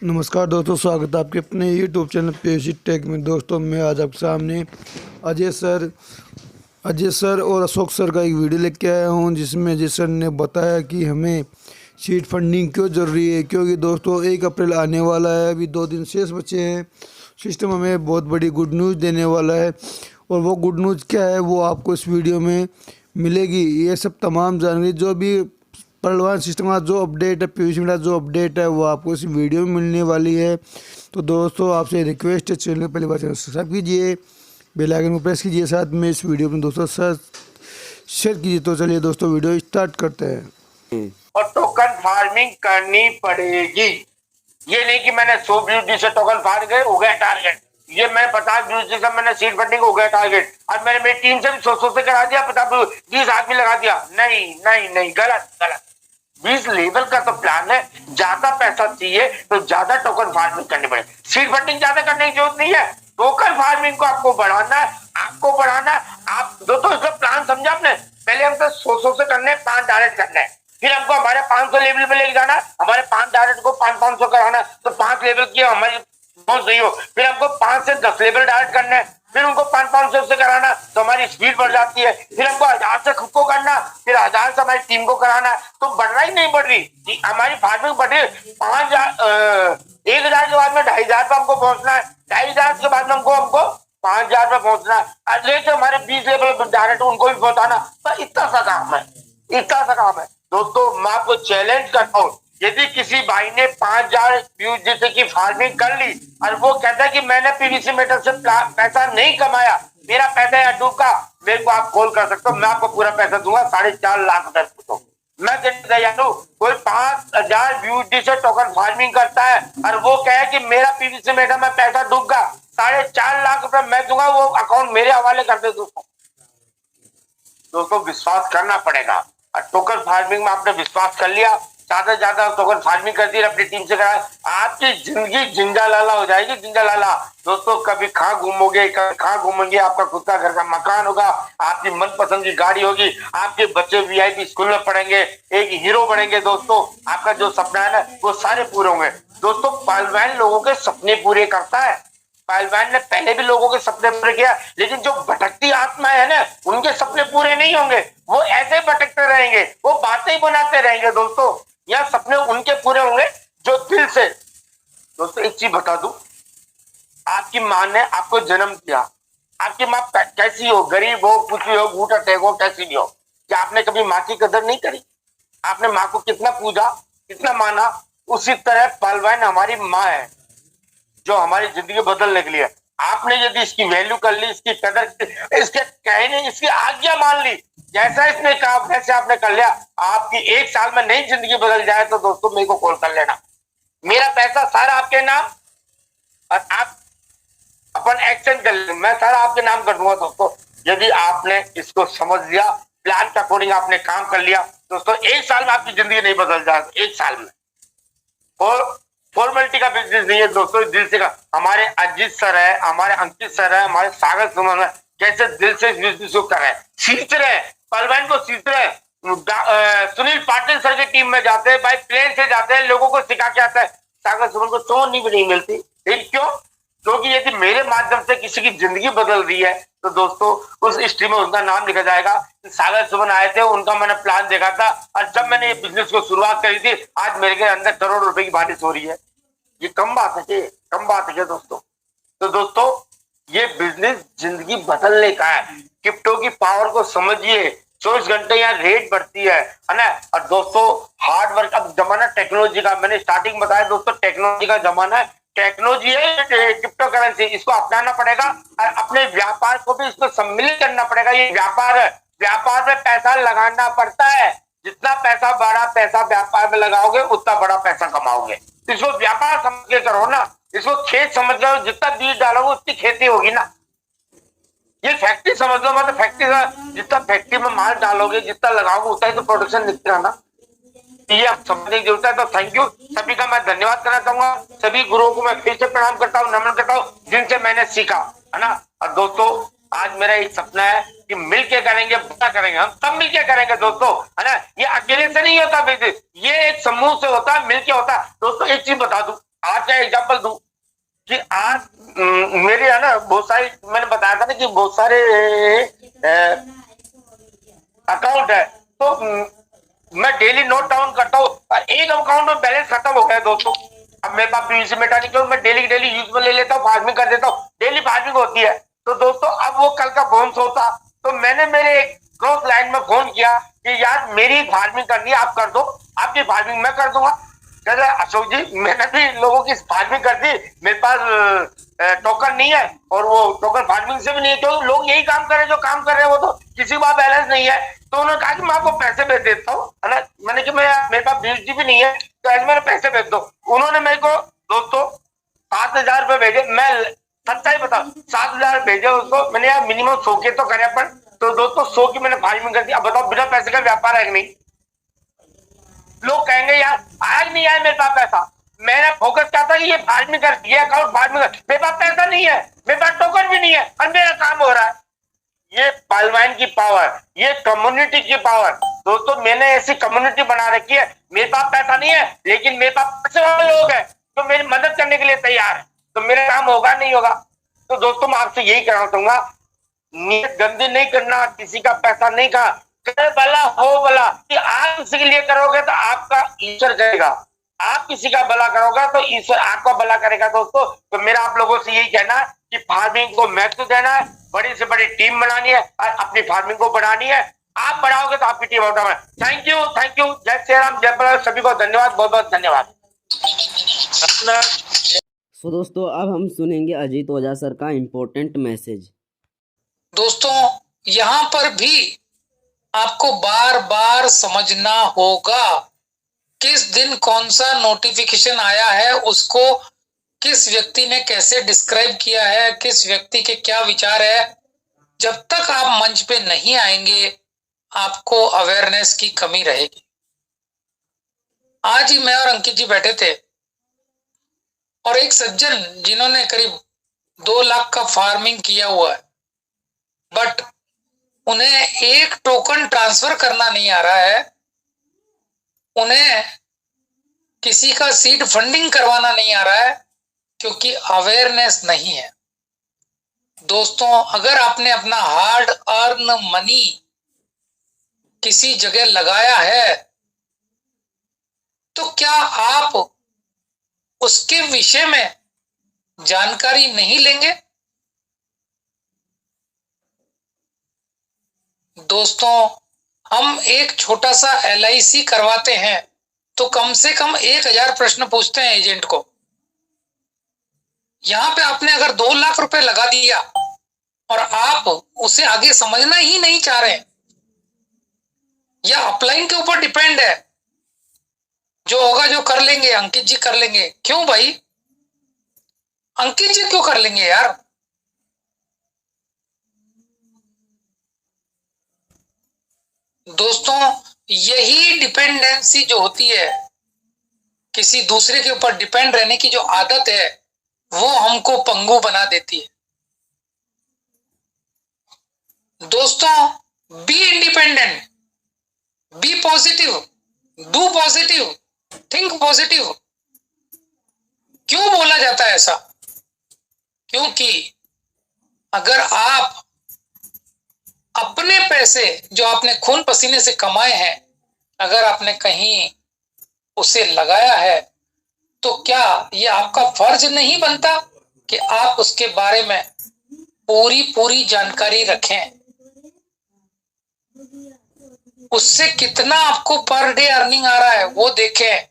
नमस्कार दोस्तों, स्वागत है आपके अपने यूट्यूब चैनल पीयूष टेक में। दोस्तों मैं आज आपके सामने अजय सर और अशोक सर का एक वीडियो लेके आया हूं, जिसमें अजय सर ने बताया कि हमें सीड फंडिंग क्यों ज़रूरी है। क्योंकि दोस्तों 1 अप्रैल आने वाला है, अभी 2 दिन शेष बचे हैं। सिस्टम हमें बहुत बड़ी गुड न्यूज़ देने वाला है, और वो गुड न्यूज़ क्या है वो आपको इस वीडियो में मिलेगी। ये सब तमाम जानकारी जो भी परिवहन सिस्टम का जो अपडेट है, पीयूष मीडिया जो अपडेट है, वो आपको इस वीडियो में मिलने वाली है। तो दोस्तों आपसे रिक्वेस्ट है, चैनल पहली बार चैनल सब्सक्राइब कीजिए, बेल आइकन को प्रेस कीजिए, साथ में इस वीडियो में दोस्तों शेयर कीजिए। तो चलिए दोस्तों वीडियो स्टार्ट करते हैं। और टोकन फार्मिंग करनी पड़ेगी। ये नहीं कि मैंने 100 ब्यूटी से टोकन फाड़ गए, हो गया टारगेट। ये मैं 50 ब्यूटी से मैंने सीड फंडिंग, हो गया टारगेट। और मैंने मेरी टीम से भी 100 से करा दिया, 20 आदमी लगा दिया। नहीं नहीं नहीं, गलत गलत। 20 लेवल का तो प्लान है। ज्यादा पैसा चाहिए तो ज्यादा टोकन फार्मिंग करनी पड़े। सीड फंडिंग ज्यादा करने की जरूरत नहीं है, टोकन फार्मिंग को आपको बढ़ाना है, आपको बढ़ाना है। आप दोस्तों इसका प्लान समझा आपने? पहले हमको 100 से करने, 5 डायरेक्ट करना है। फिर हमको हमारे 500 लेवल पे लेके जाना, हमारे 5 डायरेक्ट को 500 कराना। तो 5 लेवल की हमारी बहुत सही हो। फिर हमको 5 से 10 लेवल डायरेक्ट करना है, फिर उनको 500 से कराना, तो हमारी स्पीड बढ़ जाती है। फिर हमको 1000 से खुद को करना, फिर 1000 से हमारी टीम को कराना। तो बढ़ रहा ही नहीं बढ़ रही हमारी फार्मिंग। बढ़ रही 1000 के बाद में 2500 पे हमको पहुंचना है, 2500 के बाद में हमको 5000 पे पहुंचना है। लेके हमारे 20 लेवल डायरेक्ट उनको भी पहुंचाना। तो इतना सा काम है, इतना सा काम है। दोस्तों मैं आपको चैलेंज करता हूँ, यदि किसी भाई ने 5000 यूजीसी की फार्मिंग कर ली और वो कहता है कि मैंने पीवीसी मेटल से पैसा नहीं कमाया, मेरा पैसा या डूबा, मेरे को आप कॉल कर सकते हो, मैं आपको पूरा पैसा दूंगा। 4.5 लाख रुपए तो मैं तैयार हूँ। कोई 5000 यूजी से टोकन फार्मिंग करता है और वो कहे कि मेरा पीवीसी मेटल में पैसा डूब गया, 4.5 लाख रुपए मैं दूंगा, वो अकाउंट मेरे हवाले कर दे। दोस्तों विश्वास करना पड़ेगा। और टोकन फार्मिंग में आपने विश्वास कर लिया, ज्यादा से ज्यादा टोकन फार्मिंग कर दी, अपनी टीम से करा, आपकी जिंदगी जिंजा लाला हो जाएगी, जिंजा लाला। दोस्तों कभी कहाँ घूमोगे, कभी कहाँ घूमेंगे, आपका खुद का घर का मकान होगा, आपकी मनपसंद की गाड़ी होगी, आपके बच्चे वीआईपी स्कूल में पढ़ेंगे, एक हीरो बनेंगे। दोस्तों आपका जो सपना है ना, वो सारे पूरे होंगे। दोस्तों पहलवान लोगों के सपने पूरे करता है। पहलवान ने पहले भी लोगों के सपने पूरे किया, लेकिन जो भटकती आत्मा है ना, उनके सपने पूरे नहीं होंगे। वो ऐसे भटकते रहेंगे, वो बातें ही बनाते रहेंगे। दोस्तों यह सपने उनके पूरे होंगे जो दिल से। दोस्तों एक चीज बता दूं, आपकी माँ ने आपको जन्म दिया, आपकी माँ कैसी हो, गरीब हो, पुतली हो, घूटा टेक हो, कैसी भी हो, क्या आपने कभी माँ की कदर नहीं करी? आपने माँ को कितना पूजा, कितना माना? उसी तरह पहलवान हमारी माँ है, जो हमारी जिंदगी बदलने के लिए। आपने यदि इसकी वैल्यू कर ली, इसकी कदर, इसके कहने, इसकी आज्ञा मान ली, जैसा इसने कहा वैसे आपने कर लिया, आपकी 1 साल में नई जिंदगी बदल जाए, तो दोस्तों मेरे को कॉल कर लेना। मेरा पैसा सारा आपके नाम, और आप अपन एक्शन कर ले, मैं सारा आपके नाम कर दूंगा। दोस्तों यदि आपने इसको समझ लिया, प्लान के अकॉर्डिंग आपने काम कर लिया, दोस्तों 1 साल में आपकी जिंदगी नहीं बदल जाएगा, 1 साल में। और फॉर्मेलिटी का बिजनेस नहीं है दोस्तों, दिल से का। हमारे अजीत सर है, हमारे अंकित सर है, हमारे सागर सुमन है, कैसे दिल से इस बिजनेस को कर रहे हैं, सीख रहे हैं, पहलवान को सीख रहे हैं। सुनील पाटिल सर की टीम में जाते हैं, भाई प्लेन से जाते हैं, लोगों को सिखा के आता है। सागर सुमन को तो नहीं मिलती, क्यों? क्योंकि यदि मेरे माध्यम से किसी की जिंदगी बदल रही है, तो दोस्तों उस हिस्ट्री में उनका नाम लिखा जाएगा। सागर सुमन आए थे, उनका मैंने प्लान देखा था, और जब मैंने ये बिजनेस को शुरुआत करी थी, आज मेरे के अंदर करोड़ रुपए की बारिश हो रही है। ये कम बात है, कम बात है क्या दोस्तों? तो दोस्तों ये बिजनेस जिंदगी बदलने का है। क्रिप्टो की पावर को समझिए, 24 घंटे यहाँ रेट बढ़ती है ना। और दोस्तों हार्ड वर्क, अब जमाना टेक्नोलॉजी का, मैंने स्टार्टिंग बताया दोस्तों, टेक्नोलॉजी का जमाना है। टेक्नोलॉजी है क्रिप्टो करेंसी, इसको अपनाना पड़ेगा, और अपने व्यापार को भी इसको सम्मिलित करना पड़ेगा। ये व्यापार है, व्यापार में पैसा लगाना पड़ता है। जितना पैसा बड़ा पैसा व्यापार में लगाओगे, उतना बड़ा पैसा कमाओगे। इसको व्यापार समझ के करो ना, इसको खेत समझ लो, जितना बीज डालोगे उतनी खेती होगी ना। ये फैक्ट्री समझ लो, मतलब फैक्ट्री का जितना फैक्ट्री में माल डालोगे, जितना लगाओगे, उतना ही तो प्रोडक्शन निकलेगा ना। ये आप समझने की जरूरत है। तो थैंक यू सभी का, मैं धन्यवाद करना चाहूंगा। सभी गुरुओं को मैं फिर से प्रणाम करता हूँ, नमन करता हूँ, जिनसे मैंने सीखा, है ना। और दोस्तों आज मेरा एक सपना है कि मिलके करेंगे, बड़ा करेंगे, हम सब मिलके करेंगे दोस्तों, है ना। ये अकेले से नहीं होता बिजनेस, ये एक समूह से होता है, मिलके होता है। दोस्तों एक चीज बता दूं, आज का एग्जाम्पल दूं कि आज मेरे है ना बहुत सारी, मैंने बताया था ना कि बहुत सारे अकाउंट है, तो मैं डेली नोट डाउन करता हूँ और एक अकाउंट में बैलेंस खत्म हो गया दोस्तों। अब मेरे पास पीवीसी मेटा निकल, मैं डेली डेली यूज में ले लेता हूँ, फार्मिंग कर देता हूँ, डेली फार्मिंग होती है। तो दोस्तों अब वो कल का बोनस होता, तो मैंने मेरे एक क्रॉस लाइन में फोन किया कि यार मेरी फार्मिंग करनी है, आप कर दो, आपकी फार्मिंग मैं कर दूंगा। कहते अशोक जी मैंने भी लोगों की फार्मिंग कर दी, मेरे पास टोकन नहीं है और वो टोकन फार्मिंग से भी नहीं है, क्योंकि लोग यही काम कर रहे हैं जो काम कर रहे हैं, वो तो किसी के पास बैलेंस नहीं है। तो उन्होंने कहा कि मैं आपको पैसे भेज देता हूँ, है ना। मैंने कि मैं मेरे पास 20 GB नहीं है, तो ऐसे मेरे पैसे भेज दो। उन्होंने मेरे को दोस्तों 7,000 रुपए भेजे। मैं सच्चाई बता, 7,000 भेजे उसको मैंने, यार मिनिमम 100 के तो करे अपन। तो दोस्तों 100 की मैंने फार्मिंग कर दी। अब बताओ बिना पैसे का व्यापार है कि नहीं। लोग कहेंगे यार आज नहीं आया मेरे पास पैसा, मैंने फोकस किया था कि ये फार्मिंग कर, ये अकाउंट फार्मिंग कर, मेरे पास पैसा नहीं है, मेरे पास टोकन भी नहीं है और मेरा काम हो रहा है। ये पालवाइन की पावर, ये कम्युनिटी की पावर। दोस्तों मैंने ऐसी कम्युनिटी बना रखी है, मेरे पास पैसा नहीं है लेकिन मेरे पास पैसे वाले लोग हैं तो मेरी मदद करने के लिए तैयार है, तो मेरा काम होगा नहीं होगा। तो दोस्तों मैं आपसे यही कहना चाहूंगा, नीयत गंदी नहीं करना, किसी का पैसा नहीं खा, कर भला हो भला। कि आप किसी के लिए करोगे तो आपका ईश्वर करेगा, आप किसी का भला करोगे तो ईश्वर आपका भला करेगा। दोस्तों तो मेरा आप लोगों से यही कहना है कि फार्मिंग को महत्व देना है, बड़ी से बड़ी टीम बनानी है और अपनी फार्मिंग को बढ़ानी है। आप बढ़ाओगे तो आपकी टीम होगा। Thank you, thank you. जय श्री राम, जय प्रभु, सभी को धन्यवाद, बहुत बहुत धन्यवाद। तो दोस्तों अब हम सुनेंगे अजीत ओझा सर का इम्पोर्टेंट मैसेज। दोस्तों यहाँ पर भी आपको बार बार समझना होगा किस दिन कौन सा नोटिफिकेशन आया है, उसको किस व्यक्ति ने कैसे डिस्क्राइब किया है, किस व्यक्ति के क्या विचार है। जब तक आप मंच पे नहीं आएंगे आपको अवेयरनेस की कमी रहेगी। आज ही मैं और अंकित जी बैठे थे और एक सज्जन जिन्होंने करीब 2 लाख का फार्मिंग किया हुआ है, बट उन्हें एक टोकन ट्रांसफर करना नहीं आ रहा है, उन्हें किसी का सीड फंडिंग करवाना नहीं आ रहा है क्योंकि अवेयरनेस नहीं है। दोस्तों अगर आपने अपना हार्ड अर्न मनी किसी जगह लगाया है तो क्या आप उसके विषय में जानकारी नहीं लेंगे? दोस्तों हम एक छोटा सा LIC करवाते हैं तो कम से कम 1,000 प्रश्न पूछते हैं एजेंट को। यहां पे आपने अगर 2 लाख रुपए लगा दिया और आप उसे आगे समझना ही नहीं चाह रहे, या अपलाइन के ऊपर डिपेंड है, जो होगा जो कर लेंगे, अंकित जी कर लेंगे। क्यों भाई, अंकित जी क्यों कर लेंगे यार? दोस्तों यही डिपेंडेंसी जो होती है, किसी दूसरे के ऊपर डिपेंड रहने की जो आदत है, वो हमको पंगु बना देती है। दोस्तों be independent, be positive, do positive, think positive. क्यों बोला जाता है ऐसा? क्योंकि अगर आप अपने पैसे जो आपने खून पसीने से कमाए हैं, अगर आपने कहीं उसे लगाया है, तो क्या ये आपका फर्ज नहीं बनता कि आप उसके बारे में पूरी जानकारी रखें? उससे कितना आपको पर डे अर्निंग आ रहा है वो देखें।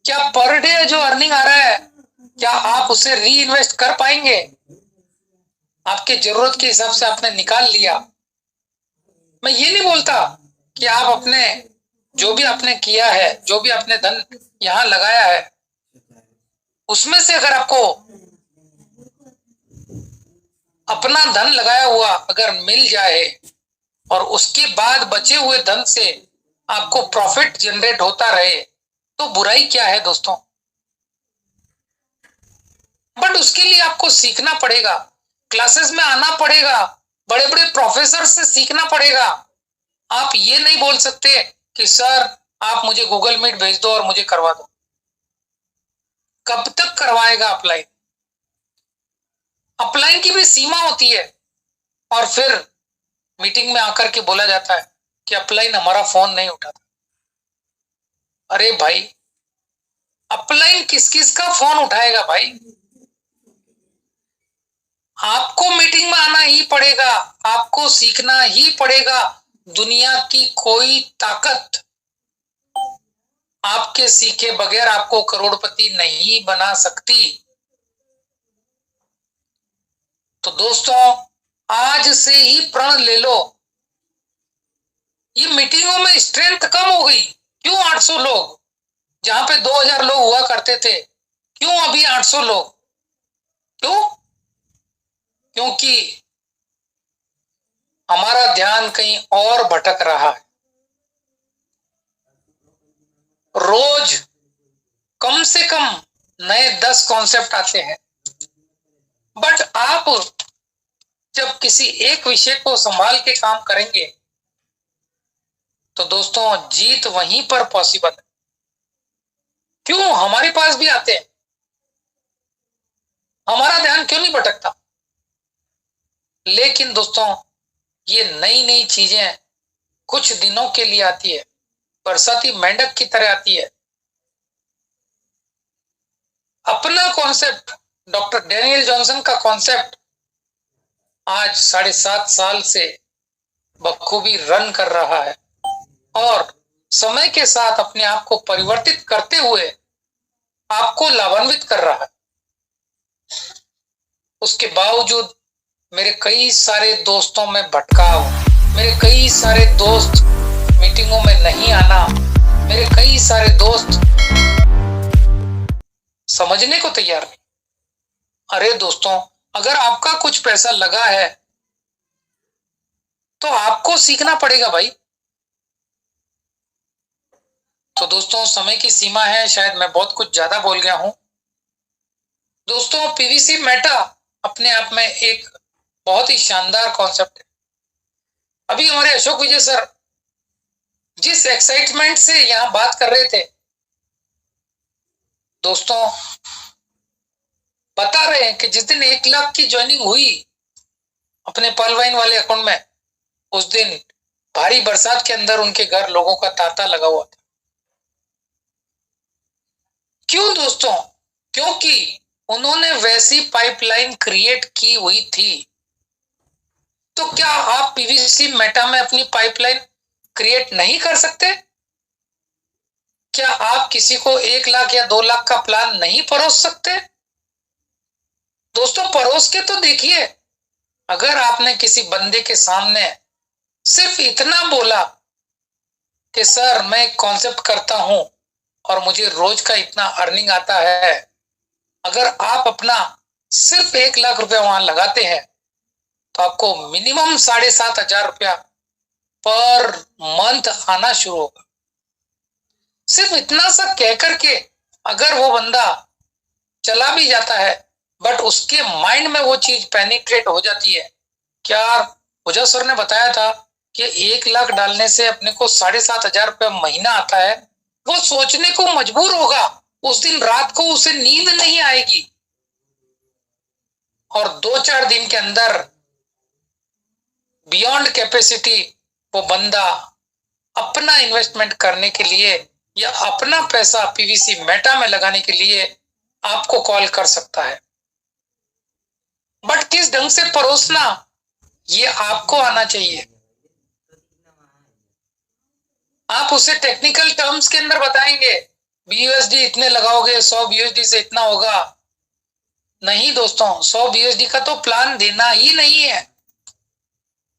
क्या पर डे जो अर्निंग आ रहा है, क्या आप उसे री इन्वेस्ट कर पाएंगे? आपके जरूरत के हिसाब से आपने निकाल लिया। मैं ये नहीं बोलता कि आप अपने जो भी आपने किया है, जो भी आपने धन यहां लगाया है, उसमें से अगर आपको अपना धन लगाया हुआ अगर मिल जाए और उसके बाद बचे हुए धन से आपको प्रॉफिट जनरेट होता रहे, तो बुराई क्या है दोस्तों? बट उसके लिए आपको सीखना पड़ेगा, क्लासेस में आना पड़ेगा, बड़े बड़े प्रोफेसर से सीखना पड़ेगा। आप ये नहीं बोल सकते कि सर आप मुझे गूगल मीट भेज दो और मुझे करवा दो। कब तक करवाएगा अपलाइन? अपलाइन की भी सीमा होती है। और फिर मीटिंग में आकर के बोला जाता है कि अपलाइन हमारा फोन नहीं उठाता। अरे भाई, अपलाइन किस किस का फोन उठाएगा भाई? आपको मीटिंग में आना ही पड़ेगा, आपको सीखना ही पड़ेगा। दुनिया की कोई ताकत आपके सीखे बगैर आपको करोड़पति नहीं बना सकती। तो दोस्तों, आज से ही प्रण ले लो। ये मीटिंगों में स्ट्रेंथ कम हो गई। क्यों 800 लोग? जहां पे 2000 लोग हुआ करते थे, क्यों अभी 800 लोग? क्यों? क्योंकि हमारा ध्यान कहीं और भटक रहा है। रोज कम से कम नए 10 कॉन्सेप्ट आते हैं, बट आप जब किसी एक विषय को संभाल के काम करेंगे तो दोस्तों जीत वहीं पर पॉसिबल है। क्यों हमारे पास भी आते हैं? हमारा ध्यान क्यों नहीं भटकता? लेकिन दोस्तों, ये नई नई चीजें कुछ दिनों के लिए आती है, बरसाती मेंढक की तरह आती है। अपना कॉन्सेप्ट, डॉक्टर डैनियल जॉनसन का कॉन्सेप्ट आज 7.5 साल से बखूबी रन कर रहा है और समय के साथ अपने आप को परिवर्तित करते हुए आपको लाभान्वित कर रहा है। उसके बावजूद मेरे कई सारे दोस्तों में भटकाव, मेरे कई सारे दोस्त मीटिंगों में नहीं आना, मेरे कई सारे दोस्त समझने को तैयार नहीं। अरे दोस्तों, अगर आपका कुछ पैसा लगा है तो आपको सीखना पड़ेगा भाई। तो दोस्तों, समय की सीमा है, शायद मैं बहुत कुछ ज्यादा बोल गया हूं। दोस्तों, पीवीसी मेटा अपने आप में एक बहुत ही शानदार कॉन्सेप्ट है। अभी हमारे अशोक विजय सर जिस एक्साइटमेंट से यहां बात कर रहे थे, दोस्तों बता रहे हैं कि जिस दिन 1 लाख की ज्वाइनिंग हुई अपने पर्ल वाइन वाले अकाउंट में, उस दिन भारी बरसात के अंदर उनके घर लोगों का तांता लगा हुआ था। क्यों दोस्तों? क्योंकि उन्होंने वैसी पाइपलाइन क्रिएट की हुई थी। तो क्या आप पीवीसी मेटा में अपनी पाइपलाइन क्रिएट नहीं कर सकते? क्या आप किसी को 1 लाख या 2 लाख का प्लान नहीं परोस सकते? दोस्तों, परोस के तो देखिए। अगर आपने किसी बंदे के सामने सिर्फ इतना बोला कि सर मैं एक कॉन्सेप्ट करता हूं और मुझे रोज का इतना अर्निंग आता है, अगर आप अपना सिर्फ 1 लाख रुपया वहां लगाते हैं तो आपको मिनिमम 7,500 रुपया पर मंथ आना शुरू होगा। सिर्फ इतना सा कह करके अगर वो बंदा चला भी जाता है, बट उसके माइंड में वो चीज पेनिट्रेट हो जाती है। क्या ओझा सर ने बताया था कि 1 लाख डालने से अपने को 7,500 रुपया महीना आता है, वो सोचने को मजबूर होगा। उस दिन रात को उसे नींद नहीं आएगी और 2-4 दिन के अंदर बियॉन्ड कैपेसिटी वो बंदा अपना इन्वेस्टमेंट करने के लिए या अपना पैसा पीवीसी मेटा में लगाने के लिए आपको कॉल कर सकता है। बट किस ढंग से परोसना, ये आपको आना चाहिए। आप उसे टेक्निकल टर्म्स के अंदर बताएंगे, बीयूएसडी इतने लगाओगे, 100 बीयूएसडी से इतना होगा। नहीं दोस्तों, 100 बीयूएसडी का तो प्लान देना ही नहीं है।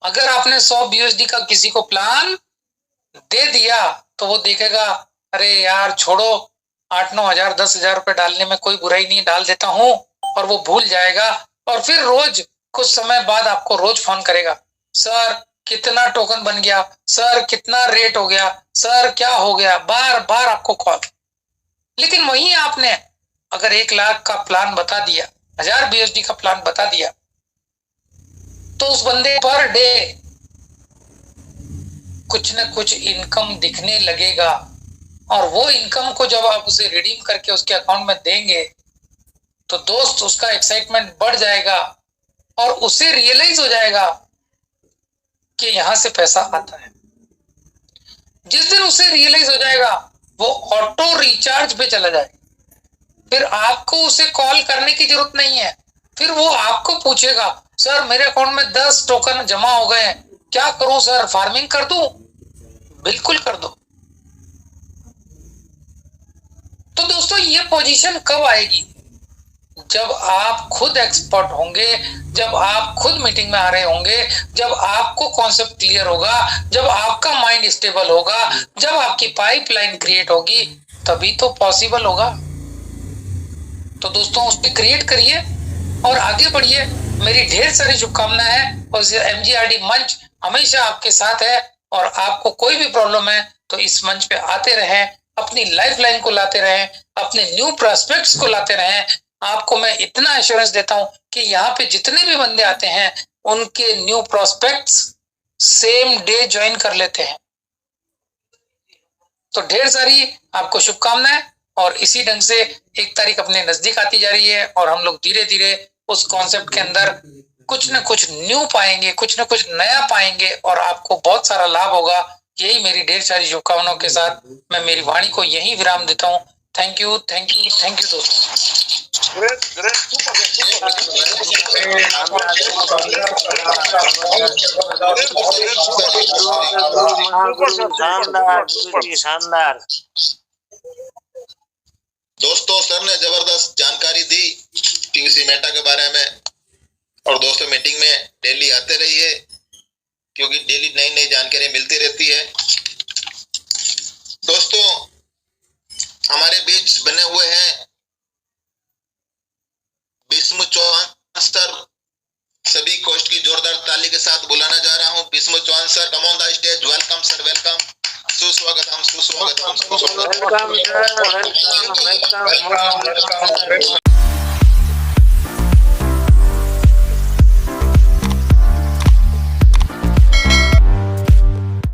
अगर आपने 100 बीयूएसडी का किसी को प्लान दे दिया तो वो देखेगा, अरे यार छोड़ो, 8-9 हजार 10,000 रुपए डालने में कोई बुराई नहीं, डाल देता हूं, और वो भूल जाएगा। और फिर रोज कुछ समय बाद आपको रोज फोन करेगा, सर कितना टोकन बन गया, सर कितना रेट हो गया, सर क्या हो गया, बार बार आपको कॉल। लेकिन वहीं आपने अगर 1 लाख का प्लान बता दिया, 1000 बीएसडी का प्लान बता दिया, तो उस बंदे पर डे कुछ न कुछ इनकम दिखने लगेगा। और वो इनकम को जब आप उसे रिडीम करके उसके अकाउंट में देंगे तो दोस्त उसका एक्साइटमेंट बढ़ जाएगा और उसे रियलाइज हो जाएगा कि यहां से पैसा आता है। जिस दिन उसे रियलाइज हो जाएगा वो ऑटो रिचार्ज पे चला जाएगा। फिर आपको उसे कॉल करने की जरूरत नहीं है। फिर वो आपको पूछेगा, सर मेरे अकाउंट में 10 टोकन जमा हो गए हैं, क्या करूं सर, फार्मिंग कर दूं? बिल्कुल कर दो। तो दोस्तों ये पोजीशन कब आएगी? जब आप खुद एक्सपर्ट होंगे, जब आप खुद मीटिंग में आ रहे होंगे, जब आपको कॉन्सेप्ट क्लियर होगा, जब आपका माइंड स्टेबल होगा, जब आपकी पाइपलाइन क्रिएट होगी, तभी तो पॉसिबल होगा। तो दोस्तों उसको क्रिएट करिए और आगे बढ़िए। मेरी ढेर सारी शुभकामनाएं हैं और MGRD मंच हमेशा आपके साथ है। और आपको कोई भी प्रॉब्लम है तो इस मंच पे आते रहें, अपनी लाइफ लाइन को लाते रहें, अपने न्यू प्रोस्पेक्ट्स को लाते रहें। आपको मैं इतना एश्योरेंस देता हूं कि यहाँ पे जितने भी बंदे आते हैं उनके new prospects same day join कर लेते हैं। तो ढेर सारी आपको शुभकामनाएं। और इसी ढंग से 1 तारीख अपने नजदीक आती जा रही है और हम लोग धीरे धीरे उस कॉन्सेप्ट के अंदर कुछ न कुछ न्यू पाएंगे, कुछ न कुछ नया पाएंगे और आपको बहुत सारा लाभ होगा। यही मेरी ढेर सारी शुभकामनाओं के साथ मैं मेरी वाणी को यहीं विराम देता हूँ। Thank you, thank you, thank you दोस्तों। शानदार। दोस्तों सर ने जबरदस्त जानकारी दी PVC मेटा के बारे में। और दोस्तों मीटिंग में डेली आते रहिए क्योंकि डेली नई नई जानकारी मिलती रहती है। दोस्तों हमारे बीच बने हुए हैं बिस्मु चौहान सर। सभी कोस्ट की जोरदार ताली के साथ बुलाना जा रहा हूं Bismu Chauhan sir, come on the stage. Welcome sir, welcome, सुस्वागतम, सुस्वागतम, सुस्वागतम।